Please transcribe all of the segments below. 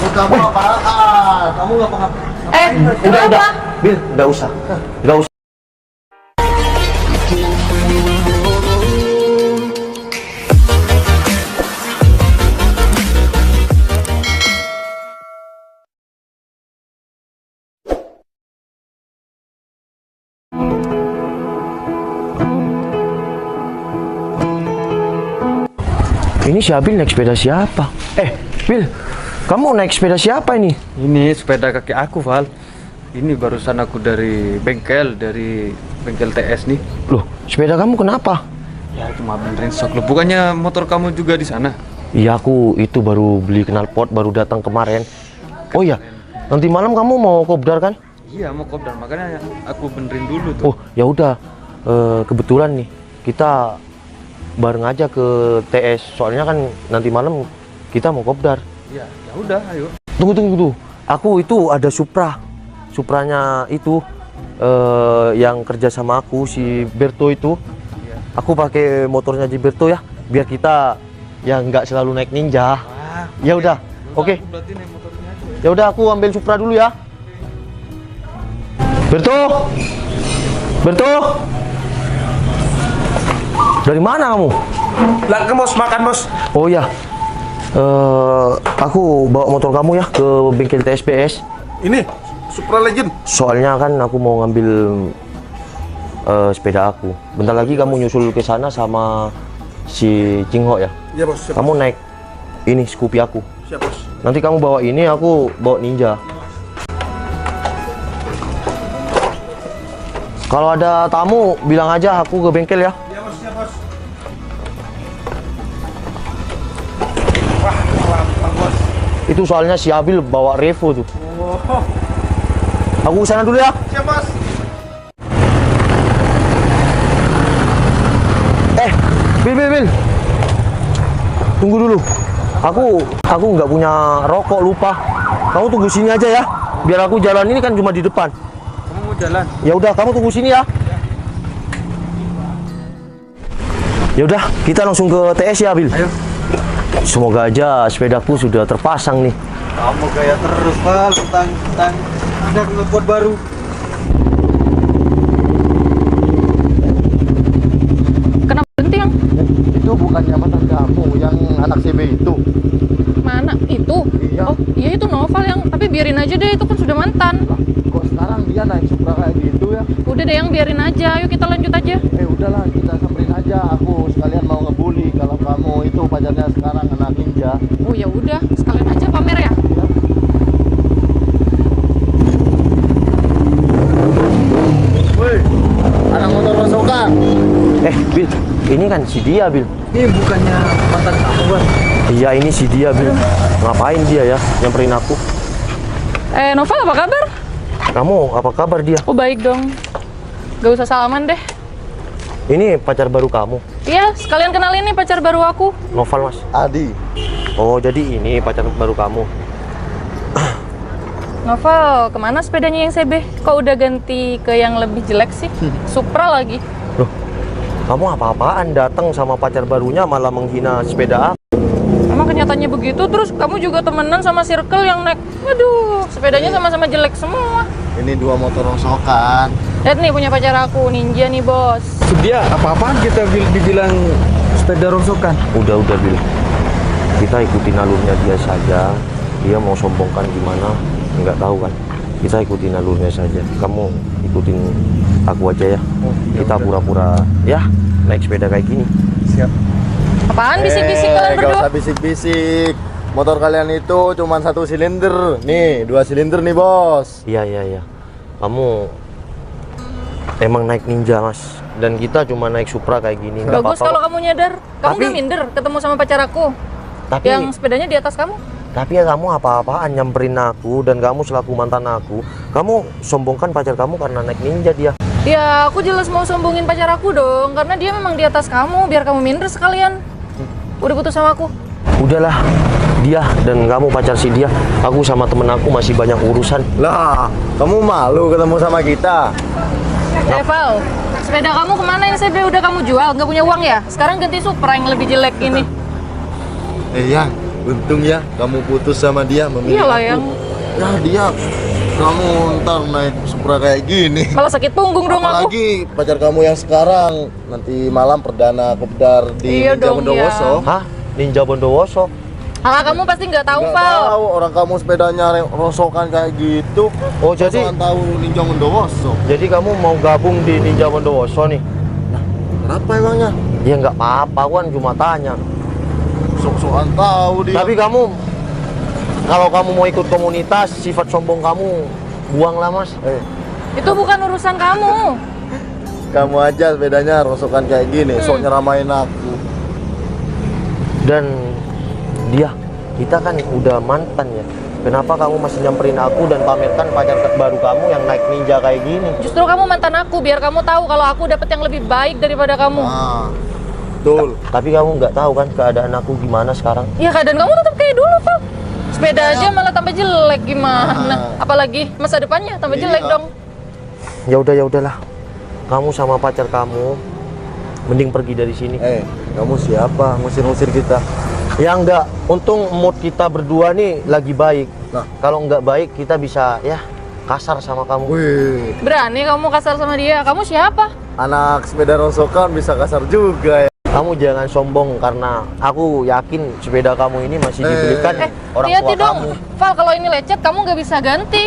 Maksud kamu apaan? Kamu nggak paham. Udah. Bil, nggak usah. Nggak usah. Ini si Abil naik sepeda siapa? Bil, kamu naik sepeda siapa ini? Ini sepeda kaki aku, Val. Ini barusan aku dari bengkel TS nih. Loh, sepeda kamu kenapa? Ya cuma benerin sok lo. Bukannya motor kamu juga di sana? Iya, aku itu baru beli knalpot, baru datang kemarin. Oh iya, nanti malam kamu mau kopdar kan? Iya, mau kopdar, makanya aku benerin dulu tuh. Oh, ya udah. Kebetulan nih, kita bareng aja ke TS. Soalnya kan nanti malam kita mau kopdar. Iya, ya udah, ayo. Tunggu. Aku itu ada Supranya itu yang kerja sama aku si Berto itu. Iya. Aku pakai motornya si Berto ya, biar kita ya nggak selalu naik Ninja. Ya udah, oke. Aku berarti naik motornya aja. Ya udah, aku ambil Supra dulu ya. Berto. Dari mana kamu? Lah ke bos, makan bos. Oh ya. Aku bawa motor kamu ya ke bengkel TSPS. Ini Supra Legend. Soalnya kan aku mau ngambil sepeda aku. Bentar lagi kamu nyusul ke sana sama si Jingho ya. Iya bos. Siap. Kamu naik ini Scoopy aku. Siap bos. Nanti kamu bawa ini, aku bawa Ninja. Kalau ada tamu bilang aja aku ke bengkel ya. Iya bos, siap bos. Wah, lantang bos. Itu soalnya si Abil bawa Revo tuh. Oh, Aku kesana dulu ya. siap bos. Bil. Tunggu dulu. Aku nggak punya rokok, lupa. Kamu tunggu sini aja ya. Biar aku jalan, ini kan cuma di depan. Kamu mau jalan? Ya udah, kamu tunggu sini ya. Ya udah, kita langsung ke TS ya, Bil. Ayo. Semoga aja sepedaku sudah terpasang nih. Kamu kayak terus Val, tentang ada knalpot baru. Kenapa berhenti, Yang? Itu bukannya mantan kamu yang anak CB itu. Mana? Itu? Iya. Oh, iya itu Noval yang, tapi biarin aja deh, itu kan sudah mantan. Kok sekarang dia naik Supra kayak gitu ya? Udah deh, Yang, biarin aja. Ayo kita lanjut aja. Udahlah, kita samperin aja. Aku sekalian mau ngebully kalau kamu itu pacarnya sekarang anak Ninja. Oh ya udah, sekalian aja pamer ya. Woi, anak motor rosokan. Bil, ini kan si dia, Bil. Ini bukannya mantan kamu, Bang? Iya, ini si dia, Bil. Ngapain dia ya nyamperin aku? Noval, apa kabar? Kamu apa kabar dia? Oh baik dong. Gak usah salaman deh. Ini pacar baru kamu, Iya, sekalian kenalin nih pacar baru aku. Noval, Mas. Adi. Oh, jadi ini pacar baru kamu. Noval, kemana sepedanya yang CB? Kok udah ganti ke yang lebih jelek sih? Supra lagi. Loh, kamu apa-apaan datang sama pacar barunya malah menghina sepeda aku? Emang kenyataannya begitu, terus kamu juga temenan sama circle yang naik. Waduh, sepedanya sama-sama jelek semua. Ini dua motor rosokan. Lihat nih punya pacar aku, Ninja nih bos. Dia apa-apaan kita dibilang sepeda rongsokan? Udah, Bil. Kita ikutin alurnya dia saja. Dia mau sombongkan gimana, nggak tahu kan. Kita ikutin alurnya saja. Kamu ikutin aku aja ya. Kita pura-pura ya naik sepeda kayak gini. Siap. Apaan bisik-bisik kalian Gak berdua? usah bisik-bisik. Motor kalian itu cuma 1 silinder. Nih, 2 silinder nih bos. Iya. Kamu emang naik Ninja, Mas. Dan kita cuma naik Supra kayak gini. Nggak Bagus apa-apa kalau kok. kamu nyadar. Kamu Tapi- nggak minder ketemu sama pacar aku Tapi yang sepedanya di atas kamu. ya kamu apa-apaan nyamperin aku, dan kamu selaku mantan aku, kamu sombongkan pacar kamu karena naik Ninja dia. Ya aku jelas mau sombongin pacar aku dong, karena dia memang di atas kamu, biar kamu minder sekalian. Udah putus sama aku. Udahlah, dia dan kamu pacar si dia. Aku sama temen aku masih banyak urusan. Lah, kamu malu ketemu sama kita? Val, sepeda kamu kemana yang CB udah kamu jual? Nggak punya uang ya? Sekarang ganti Supra yang lebih jelek ini. Iya, Untung ya kamu putus sama dia, memilih Iyalah, aku. Yang. Ya dia, kamu ntar naik Supra kayak gini. Malah sakit punggung dong aku. Apalagi pacar kamu yang sekarang nanti malam perdana kopdar di Iya Ninja dong, Bondowoso. Hah? Ninja Bondowoso? Ah, kamu pasti nggak tahu, Nggak Val. tahu orang kamu sepedanya rosokan kayak gitu. Oh, jadi Rosokan tahu Ninja Bondowoso. jadi kamu mau gabung di Ninja Bondowoso nih? Kenapa emangnya? Ya nggak apa-apa, aku kan cuma tanya. Sok-sokan tahu dia. Tapi kamu, kalau kamu mau ikut komunitas, sifat sombong kamu buanglah mas. Itu bukan urusan kamu. Kamu aja sepedanya rosokan kayak gini, sok nyeramain aku. Dan dia, kita kan udah mantan ya. Kenapa kamu masih nyamperin aku dan pamerkan pacar baru kamu yang naik ninja kayak gini? Justru kamu mantan aku, biar kamu tahu kalau aku dapat yang lebih baik daripada kamu. Nah, betul. Tapi kamu nggak tahu kan keadaan aku gimana sekarang? Ya keadaan kamu tetap kayak dulu, Val. Sepeda aja malah tambah jelek gimana? Apalagi masa depannya tambah jelek Iya. dong. Ya udahlah. Kamu sama pacar kamu mending pergi dari sini. Kamu siapa? Ngusir-ngusir kita. Ya enggak, untung mood kita berdua nih lagi baik. Nah. Kalau nggak baik kita bisa ya kasar sama kamu. Wih, Berani kamu kasar sama dia? Kamu siapa? anak sepeda rosokan bisa kasar juga ya. Kamu jangan sombong karena aku yakin sepeda kamu ini masih dibelikan orang tua Hati-hati dong, kamu. Val. Kalau ini lecet kamu nggak bisa ganti.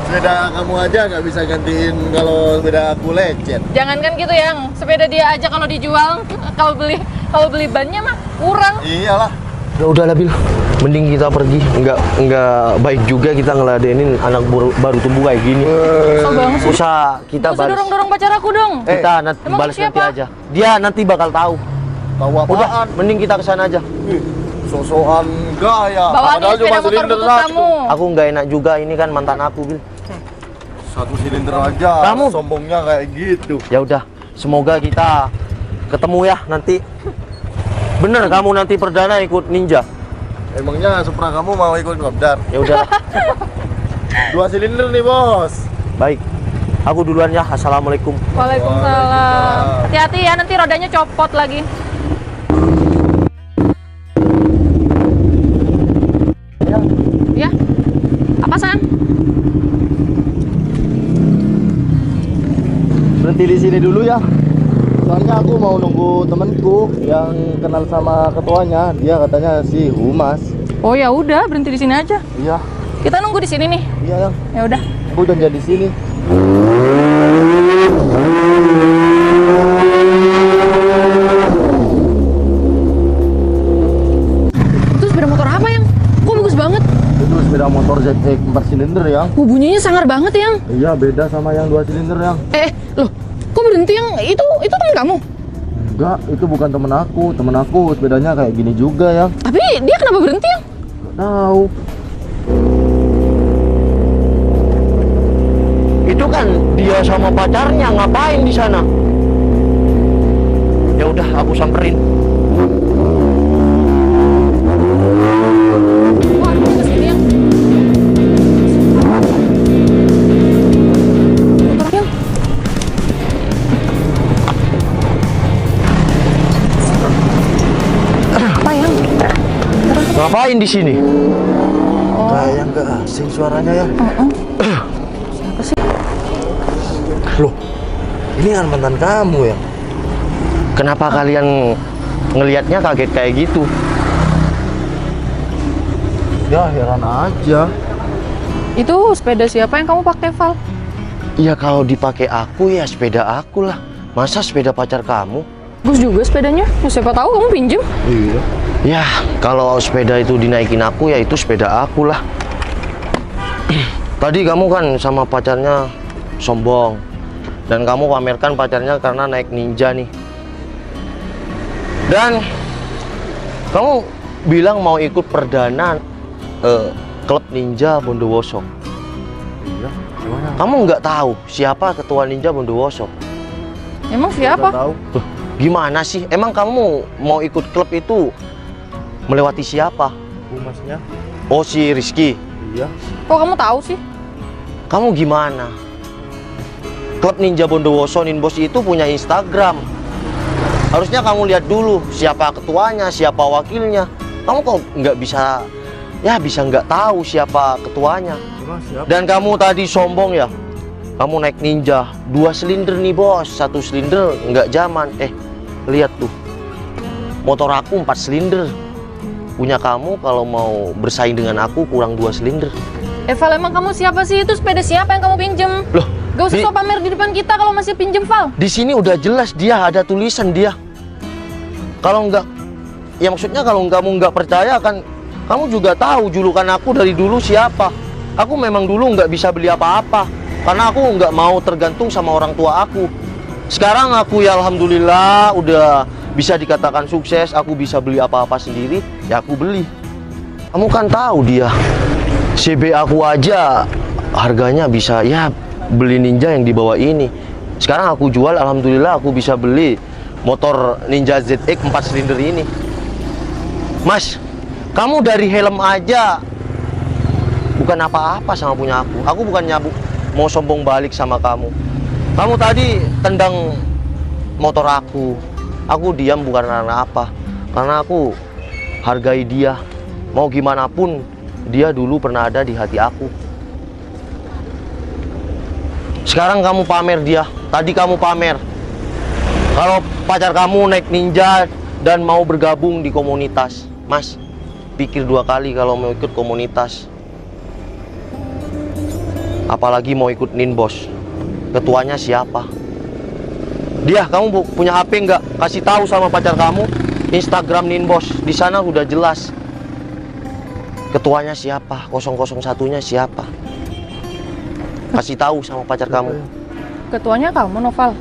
Sepeda kamu aja nggak bisa gantiin kalau sepeda aku lecet. Jangankan gitu, Yang. Sepeda dia aja kalau dijual, kalau beli bannya mah kurang. Iyalah. Ya udahlah Bil, mending kita pergi. Nggak baik juga kita ngeladenin anak baru tumbuh kayak gini. So banget sih. Usah kita Gak usah balas. dorong-dorong pacar aku dong. Kita nanti Emang balas nanti siapa? aja. Dia nanti bakal tahu. Tahu Udah, apaan? mending kita kesana aja. Sok-sokan gaya. Bawa nih Padahal sepeda cuma motor silinder butut aja. kamu. Aku nggak enak juga, ini kan mantan aku Bil. Satu silinder aja. Kamu- sombongnya kayak gitu. Ya udah, semoga kita ketemu ya nanti. Bener kamu nanti perdana ikut ninja. Emangnya Supra kamu mau ikut kopdar? Ya udah, 2 silinder nih, Bos. baik. Aku duluan ya. Assalamualaikum. Waalaikumsalam. Hati-hati ya, nanti rodanya copot lagi. Ya, apa San? Berhenti di sini dulu ya. Soalnya aku mau nunggu temenku yang kenal sama ketuanya. Dia katanya si Humas. Oh ya udah, berhenti di sini aja. Iya, Kita nunggu di sini nih. iya yang. Ya udah. Aku janji di sini. Itu sepeda motor apa, Yang? Kok bagus banget? Itu sepeda motor ZX 4 silinder yang. Bunyinya sangar banget, Yang. Iya, beda sama yang 2 silinder yang. Loh, kok berhenti, Yang? Itu teman kamu? Enggak, itu bukan temen aku. Temen aku sepedanya kayak gini juga yang. Tapi dia kenapa berhenti, Yang? Nggak tahu. Itu kan dia sama pacarnya ngapain di sana? Ya udah, aku samperin. Wah, dia kesini, Yang. Motor, Yang. Apa, Yang? Ngapain di sini? Kayak nggak asing suaranya ya. Siapa sih? Loh, ini kan mantan kamu ya. Kenapa kalian ngelihatnya kaget kayak gitu? Ya heran aja. Itu sepeda siapa yang kamu pakai, Val? Ya kalau dipakai aku ya sepeda aku lah. Masa sepeda pacar kamu? Bagus juga sepedanya. Ya, siapa tahu kamu pinjem. Iya. Ya kalau sepeda itu dinaikin aku ya itu sepeda aku lah. Tadi kamu kan sama pacarnya sombong. Dan kamu pamerkan pacarnya karena naik ninja nih. Dan kamu bilang mau ikut perdana klub ninja Bondowoso. Iya. Gimana? Kamu nggak tahu siapa ketua ninja Bondowoso? Emang siapa? Nggak tahu. Loh, gimana sih? Emang kamu mau ikut klub itu melewati siapa? Humasnya? Oh, si Rizky. Iya. Kok kamu tahu sih? Kamu gimana? Klub Ninja Bondowoso Ninbos itu punya Instagram. Harusnya kamu lihat dulu siapa ketuanya, siapa wakilnya. Kamu kok nggak bisa, ya bisa nggak tahu siapa ketuanya. Dan kamu tadi sombong ya, kamu naik Ninja 2 silinder nih bos, 1 silinder nggak zaman. Lihat tuh, motor aku 4 silinder. Punya kamu kalau mau bersaing dengan aku kurang 2 silinder. Val, emang kamu siapa sih? Itu sepeda siapa yang kamu pinjem? Loh, Gak usah sok pamer di depan kita kalau masih pinjem, Val. di sini udah jelas dia ada tulisan dia. Kalau nggak, ya maksudnya kalau kamu nggak percaya kan, kamu juga tahu julukan aku dari dulu siapa. Aku memang dulu nggak bisa beli apa-apa karena aku nggak mau tergantung sama orang tua aku. Sekarang aku ya alhamdulillah udah bisa dikatakan sukses, aku bisa beli apa-apa sendiri, ya aku beli. Kamu kan tahu dia, CB aku aja harganya bisa ya beli Ninja yang dibawa ini. Sekarang aku jual, alhamdulillah aku bisa beli motor Ninja ZX 4 silinder ini. Mas, kamu dari helm aja bukan apa-apa sama punya aku. Aku bukan mau sombong balik sama kamu. Kamu tadi tendang motor aku. Aku diam bukan karena apa, karena aku hargai dia. Mau gimana pun, dia dulu pernah ada di hati aku. Sekarang kamu pamer dia. Tadi kamu pamer kalau pacar kamu naik Ninja dan mau bergabung di komunitas. Mas, pikir 2 kali kalau mau ikut komunitas. Apalagi mau ikut Ninbos. Ketuanya siapa? Dia, kamu punya HP nggak? Kasih tahu sama pacar kamu Instagram Ninbos. Di sana udah jelas. Ketuanya siapa? 001-nya siapa? Kasih tahu sama pacar kamu. Ketuanya kamu, Noval.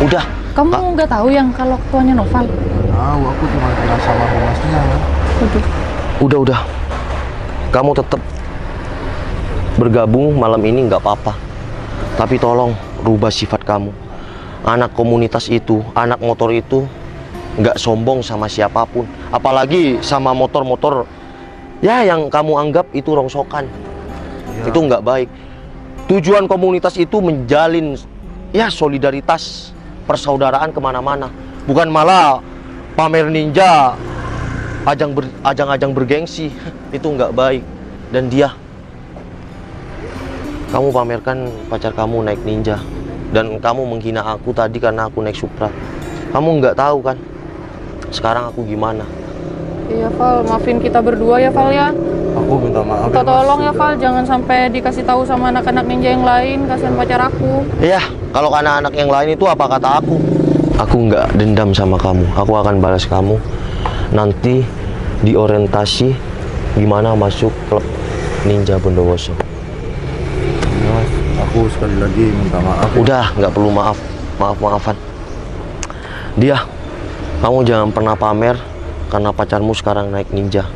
Udah. Kamu nggak tahu yang kalau ketuanya Noval? Tahu, aku cuma kenal sama humasnya. Udah. Kamu tetap bergabung malam ini nggak apa-apa. Tapi tolong rubah sifat kamu. Anak komunitas itu, anak motor itu nggak sombong sama siapapun. Apalagi sama motor-motor ya yang kamu anggap itu rongsokan. Ya. Itu nggak baik. Tujuan komunitas itu menjalin ya solidaritas, persaudaraan kemana-mana. Bukan malah pamer Ninja, ajang-ajang bergengsi. Itu nggak baik. Dan dia, kamu pamerkan pacar kamu naik Ninja dan kamu menghina aku tadi karena aku naik Supra. Kamu nggak tahu kan sekarang aku gimana. Iya, Val, maafin kita berdua ya, Val ya. Aku minta maaf. Minta tolong ya, Val, jangan sampai dikasih tahu sama anak-anak Ninja yang lain, kasihan pacar aku. Iya, kalau anak-anak yang lain itu apa kata aku? Aku nggak dendam sama kamu. Aku akan balas kamu nanti di orientasi gimana masuk klub Ninja Bondowoso. Mas, aku sekali lagi minta maaf. Udah, nggak perlu maaf-maafan. Dia, kamu jangan pernah pamer karena pacarmu sekarang naik Ninja.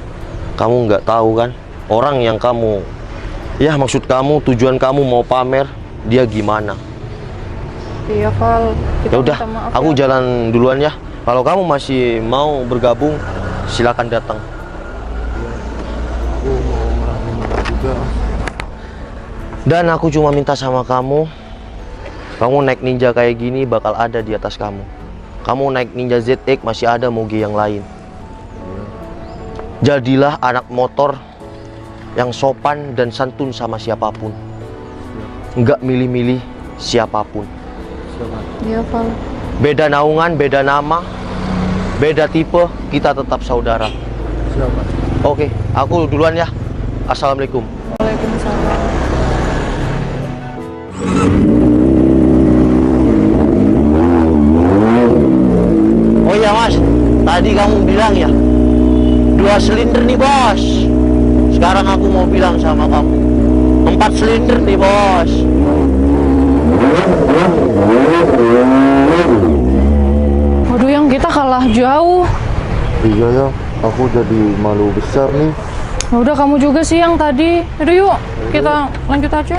Kamu nggak tahu kan orang yang kamu, ya maksud kamu, tujuan kamu mau pamer dia gimana. Iya, Val, kita Ya udah, minta maaf aku ya. jalan duluan ya. Kalau kamu masih mau bergabung, silakan datang. Aku mau maafin juga. Dan aku cuma minta sama kamu naik Ninja kayak gini bakal ada di atas kamu. Kamu naik Ninja ZX masih ada moge yang lain. Jadilah anak motor yang sopan dan santun sama siapapun. Nggak milih-milih siapapun. Iya, Val. Beda naungan, beda nama, beda tipe, kita tetap saudara. Siapa? Oke, aku duluan ya. Assalamualaikum. Waalaikumsalam. Oh iya mas, tadi kamu bilang ya 2 silinder nih bos. Sekarang aku mau bilang sama kamu 4 silinder nih bos. Waduh, yang kita kalah jauh. Iya ya, aku jadi malu besar nih. Ya udah, kamu juga sih yang tadi. Yaudah yuk, kita lanjut aja.